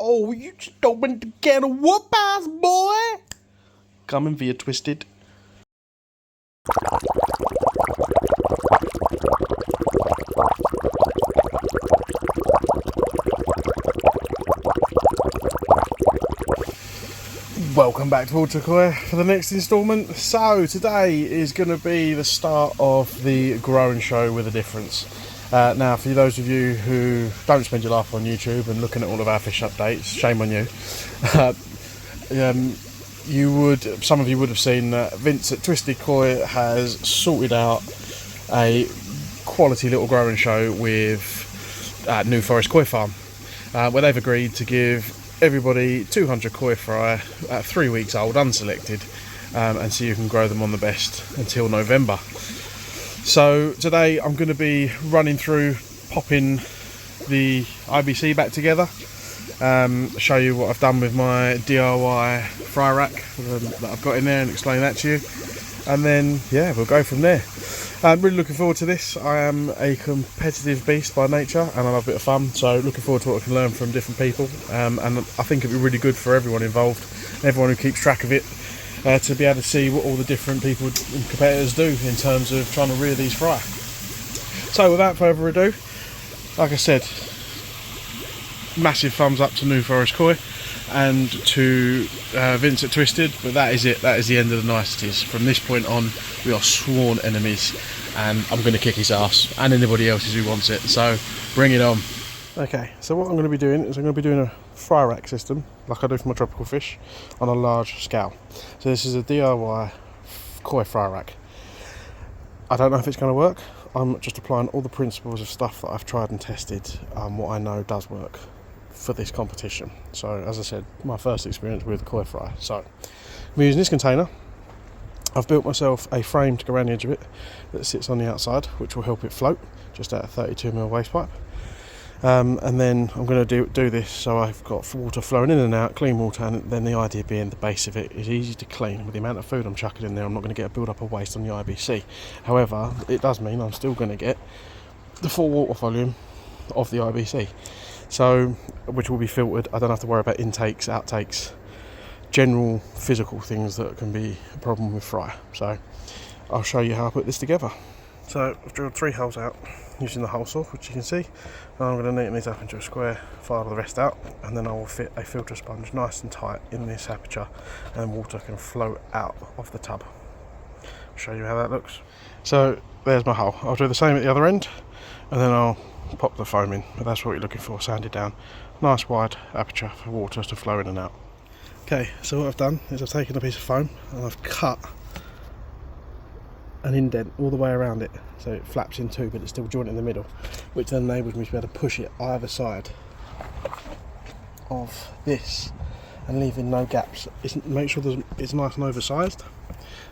Oh, you just opened the can of whoop ass, boy! Coming for you, Twisted. Welcome back to Water Koi for the next instalment. So today is going to be the start of the growing show with a difference. Now, for those of you who don't spend your life on YouTube and looking at all of our fish updates, shame on you. Some of you would have seen that Vince at Twisted Koi has sorted out a quality little growing show with New Forest Koi Farm, where they've agreed to give everybody 200 koi fry at 3 weeks old, unselected, and so you can grow them on the best until November. So today I'm going to be running through popping the IBC back together, show you what I've done with my DIY fry rack that I've got in there and explain that to you, and then yeah, we'll go from there. I'm really looking forward to this. I am a competitive beast by nature and I love a bit of fun, so looking forward to what I can learn from different people, and I think it'd be really good for everyone involved, everyone who keeps track of it, to be able to see what all the different people and competitors do in terms of trying to rear these fry. So without further ado, like I said, massive thumbs up to New Forest Koi and to Vince at Twisted, but that is it. That is the end of the niceties. From this point on, we are sworn enemies, and I'm going to kick his ass and anybody else who wants it, so bring it on. Okay, so what I'm going to be doing is I'm going to be doing a fry rack system like I do for my tropical fish on a large scale. So this is a DIY koi fry rack. I don't know if it's going to work. I'm just applying all the principles of stuff that I've tried and tested, what I know does work for this competition. So as I said, my first experience with koi fry. So I'm using this container. I've built myself a frame to go around the edge of it that sits on the outside, which will help it float just out of 32mm waste pipe. And then I'm going to do this so I've got water flowing in and out, clean water, and then the idea being the base of it is easy to clean. With the amount of food I'm chucking in there, I'm not going to get a build up of waste on the IBC. However, it does mean I'm still going to get the full water volume of the IBC, so which will be filtered. I don't have to worry about intakes, outtakes, general physical things that can be a problem with fry. So I'll show you how I put this together. So I've drilled 3 holes out using the hole saw, which you can see, and I'm going to neaten these up into a square, file the rest out, and then I will fit a filter sponge nice and tight in this aperture, and water can flow out of the tub. I'll show you how that looks. So there's my hole. I'll do the same at the other end, and then I'll pop the foam in, but that's what you're looking for, sanded down, nice wide aperture for water to flow in and out. Okay, so what I've done is I've taken a piece of foam and I've cut an indent all the way around it, so it flaps in two but it's still jointed in the middle, which then enables me to be able to push it either side of this and leaving no gaps. Make sure it's nice and oversized,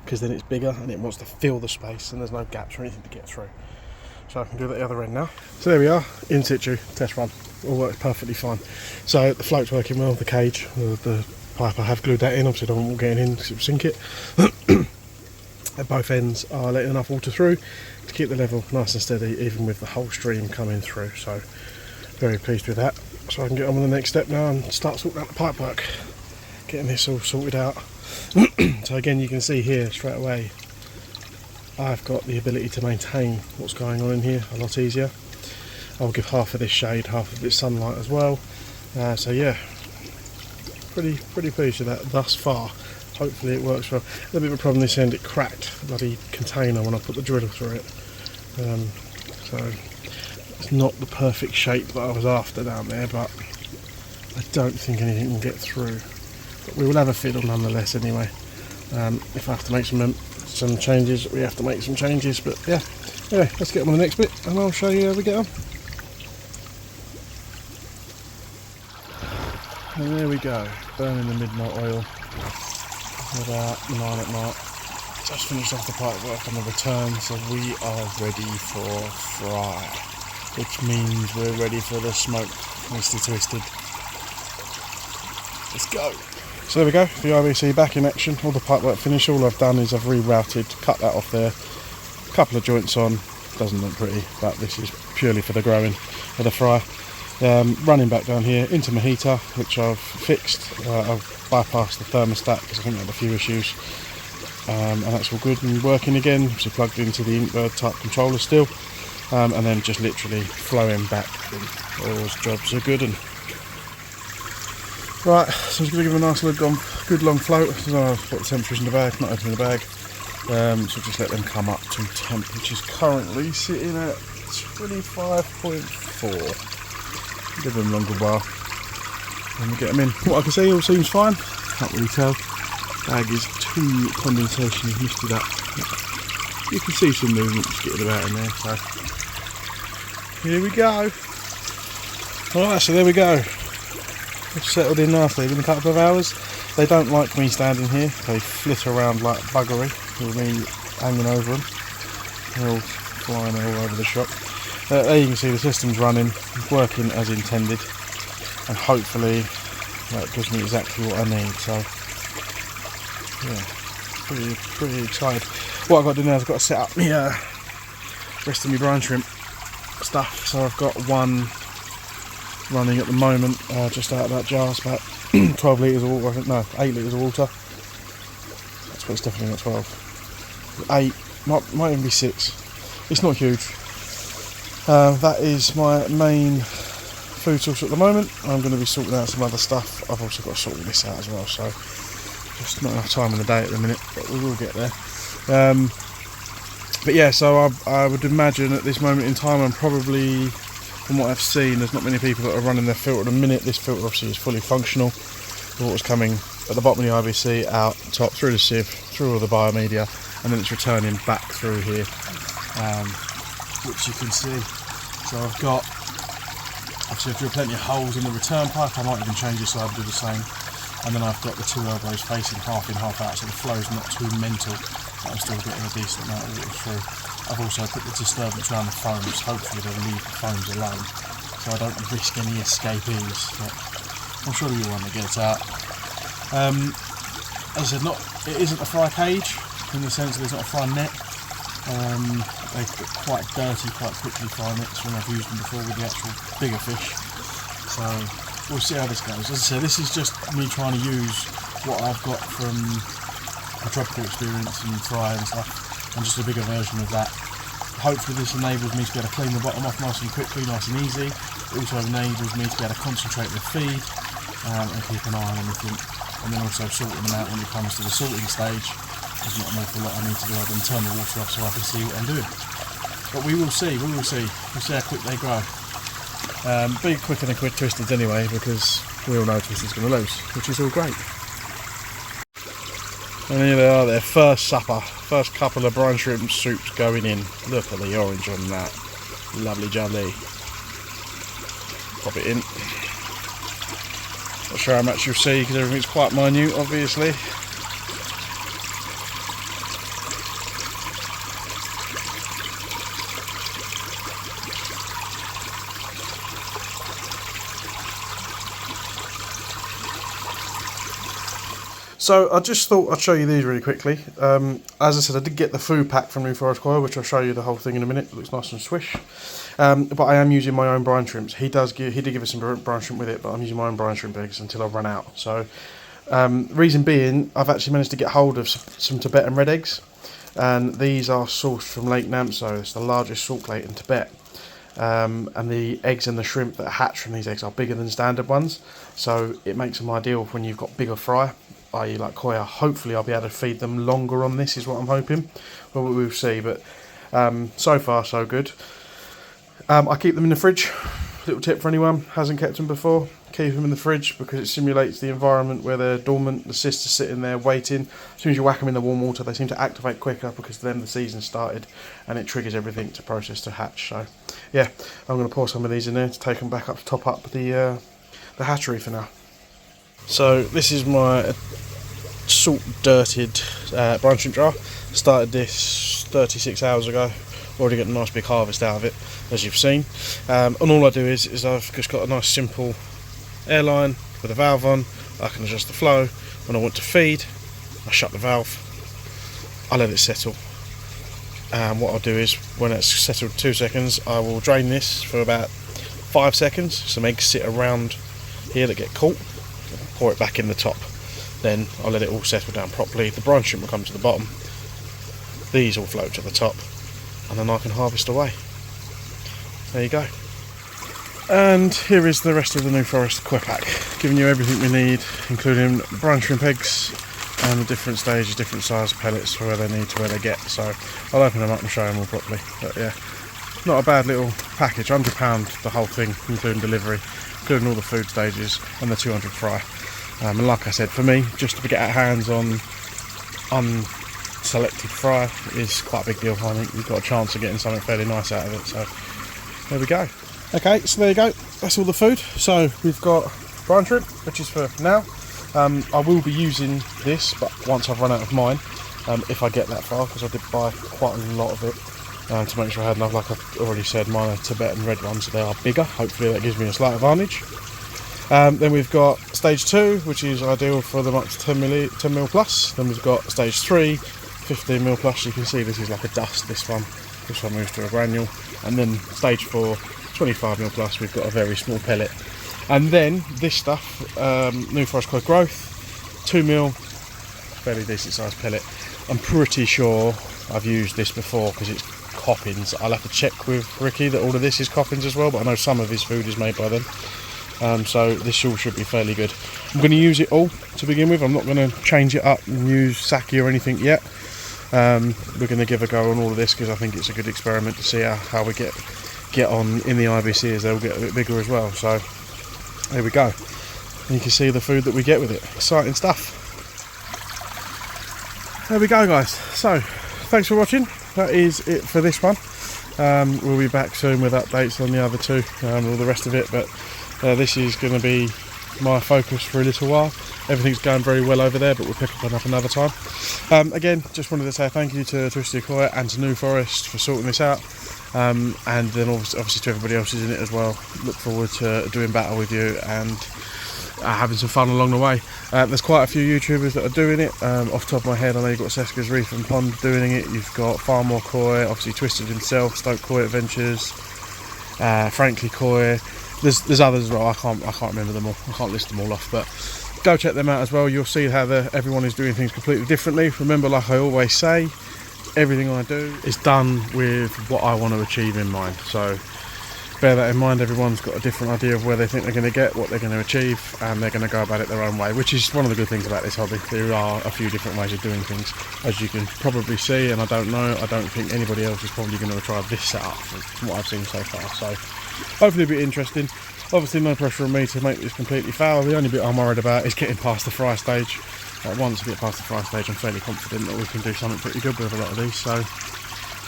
because then it's bigger and it wants to fill the space and there's no gaps or anything to get through. So I can do that the other end now. So there we are, in situ, test run, all works perfectly fine. So the float's working well, the cage, the pipe, I have glued that in, obviously I don't want it getting in because it will sink it. At both ends are letting enough water through to keep the level nice and steady, even with the whole stream coming through. So very pleased with that. So I can get on with the next step now and start sorting out the pipe work, getting this all sorted out. So again, you can see here straight away I've got the ability to maintain what's going on in here a lot easier. I'll give half of this shade, half of this sunlight as well. So yeah, pretty pleased with that thus far. Hopefully it works well. A little bit of a problem this end, it cracked the bloody container when I put the drill through it. So it's not the perfect shape that I was after down there, but I don't think anything will get through. But we will have a fiddle nonetheless anyway. If I have to make some changes, we have to make some changes, but yeah. Anyway, let's get on with the next bit and I'll show you how we get on. And there we go, burning the midnight oil. About 9 at night. Just finished off the pipe work on the return, so we are ready for fry, which means we're ready for the smoke, Mr. Twisted. Let's go. So there we go, the IBC back in action, all the pipe work finished. All I've done is I've rerouted, cut that off there, a couple of joints on, doesn't look pretty, but this is purely for the growing of the fry. Running back down here into my heater, which I've fixed. I've bypassed the thermostat because I think I had a few issues, and that's all good and working again. So plugged into the Inkbird type controller still, and then just literally flowing back. All those jobs are good. And right, so I'm just going to give them a nice good long float. I don't know what the temperature is in the bag, not opening the bag. So just let them come up to temp, which is currently sitting at 25.4. Give them a longer while and we get them in. What I can see, all seems fine. Can't really tell. Bag is too condensation is misted up. You can see some movement just getting about in there. So here we go. Alright, so there we go. They've settled in nicely in a couple of hours. They don't like me standing here. They flit around like buggery with me hanging over them. They're all flying all over the shop. There you can see the system's running, working as intended, and hopefully that gives me exactly what I need. So yeah, pretty excited. What I've got to do now is I've got to set up my rest of my brine shrimp stuff. So I've got one running at the moment, just out of that jar. It's about 12 litres of water, I think, no, 8 litres of water. That's what it's definitely not 12. 8, might even be 6. It's not huge. That is my main food source at the moment. I'm going to be sorting out some other stuff. I've also got to sort this out as well, so just not enough time in the day at the minute, but we will get there. But yeah, so I would imagine at this moment in time, I'm probably, from what I've seen, there's not many people that are running their filter at the minute. This filter obviously is fully functional. The water's coming at the bottom of the IBC, out top, through the sieve, through all the biomedia, and then it's returning back through here, which you can see. So I've got, obviously I've drilled plenty of holes in the return pipe. I might even change this so I'll do the same. And then I've got the 2 elbows facing half in, half out, so the flow's not too mental, but I'm still getting a decent amount of water through. I've also put the disturbance around the foams. Hopefully they'll leave the foams alone, so I don't risk any escapees, but I'm sure you'll want to get out. As I said, it isn't a fry cage, in the sense that there's not a fry net. They get quite dirty quite quickly, fry nets, when I've used them before with the actual bigger fish. So we'll see how this goes. As I said, this is just me trying to use what I've got from my tropical experience and fry and stuff, and just a bigger version of that. Hopefully this enables me to be able to clean the bottom off nice and quickly, nice and easy. It also enables me to be able to concentrate the feed and keep an eye on anything, and then also sorting them out when it comes to the sorting stage. There's not an awful lot I need to do other than turn the water off so I can see what I'm doing. But we will see, we'll see how quick they grow. Be quicker than quick twisteds anyway, because we all know twisted's going to lose, which is all great. And here they are, their first supper, first couple of brine shrimp soups going in. Look at the orange on that, lovely jubbly. Pop it in. Not sure how much you'll see because everything's quite minute, obviously. So I just thought I'd show you these really quickly. As I said, I did get the food pack from New Forest Coil, which I'll show you the whole thing in a minute. It looks nice and swish. But I am using my own brine shrimps. He did give us some brine shrimp with it, but I'm using my own brine shrimp eggs until I run out. So reason being, I've actually managed to get hold of some Tibetan red eggs, and these are sourced from Lake Namso. It's the largest salt lake in Tibet. And the eggs and the shrimp that hatch from these eggs are bigger than standard ones, so it makes them ideal when you've got bigger fry, i.e. like Koya. Hopefully I'll be able to feed them longer on this, is what I'm hoping. Well, we'll see, but so far so good. I keep them in the fridge. Little tip for anyone hasn't kept them before: keep them in the fridge because it simulates the environment where they're dormant. The cysts are sitting there waiting. As soon as you whack them in the warm water, they seem to activate quicker because then the season started and it triggers everything to process to hatch. So yeah, I'm going to pour some of these in there to take them back up to top up the hatchery for now. So this is my salt dirted brine shrimp jar. Started this 36 hours ago. Already got a nice big harvest out of it, as you've seen. And all I do is I've just got a nice simple airline with a valve on. I can adjust the flow. When I want to feed, I shut the valve. I let it settle. And what I'll do is, when it's settled 2 seconds, I will drain this for about 5 seconds. Some eggs sit around here that get caught. Pour it back in the top. Then I'll let it all settle down properly. The brine shrimp will come to the bottom. These all float to the top, and then I can harvest away. There you go. And here is the rest of the New Forest koi pack, giving you everything we need, including brine shrimp eggs and the different stages, different size pellets for where they need to where they get. So I'll open them up and show them all properly. But yeah, not a bad little package. £100 the whole thing, including delivery, including all the food stages and the 200 fry. And like I said, for me, just to get our hands on unselected fry is quite a big deal. I think you've got a chance of getting something fairly nice out of it. So there we go. Okay, so there you go. That's all the food. So we've got brine shrimp, which is for now. I will be using this, but once I've run out of mine, if I get that far, because I did buy quite a lot of it to make sure I had enough. Like I've already said, mine are Tibetan red ones, so they are bigger. Hopefully that gives me a slight advantage. Then we've got stage 2, which is ideal for them up to 10 mil plus. Then we've got stage 3, 15 mil plus. You can see this is like a dust, this one moves to a granule. And then stage 4, 25 mil plus, we've got a very small pellet. And then this stuff, New Forest Koi Growth, 2 mil, fairly decent sized pellet. I'm pretty sure I've used this before because it's Coppins. I'll have to check with Ricky that all of this is Coppins as well, but I know some of his food is made by them. So this all should be fairly good. I'm going to use it all to begin with. I'm not going to change it up and use sake or anything yet. We're going to give a go on all of this because I think it's a good experiment to see how we get on in the IBC as they'll get a bit bigger as well. So there we go. And you can see the food that we get with it. Exciting stuff. There we go, guys. So thanks for watching. That is it for this one. We'll be back soon with updates on the other two and all the rest of it, but this is going to be my focus for a little while. Everything's going very well over there, but we'll pick up another time. Again, just wanted to say thank you to Twisted Koi and to New Forest for sorting this out. And then obviously to everybody else who's in it as well. Look forward to doing battle with you and having some fun along the way. There's quite a few YouTubers that are doing it. Off the top of my head, I know you've got Seska's Reef and Pond doing it. You've got Far More Koi, obviously Twisted himself, Stoke Koi Adventures, Frankly Koi. There's others as well. I can't remember them all. I can't list them all off, but go check them out as well. You'll see how everyone is doing things completely differently. Remember, like I always say, everything I do is done with what I want to achieve in mind. So bear that in mind. Everyone's got a different idea of where they think they're going to get, what they're going to achieve, and they're going to go about it their own way, which is one of the good things about this hobby. There are a few different ways of doing things, as you can probably see, and I don't think anybody else is probably going to try this setup from what I've seen so far. So hopefully it'll be interesting. Obviously no pressure on me to make this completely foul. The only bit I'm worried about is getting past the fry stage. Once we get past the fry stage, I'm fairly confident that we can do something pretty good with a lot of these. So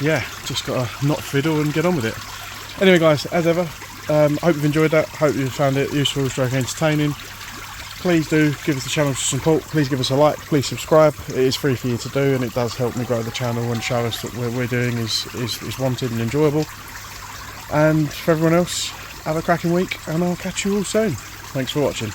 yeah, just got to not fiddle and get on with it. Anyway guys, as ever, hope you've enjoyed that. Hope you found it useful, stroke entertaining. Please do give us the channel some support. Please give us a like, please subscribe. It is free for you to do, and it does help me grow the channel and show us that what we're doing is wanted and enjoyable. And for everyone else, have a cracking week, and I'll catch you all soon. Thanks for watching.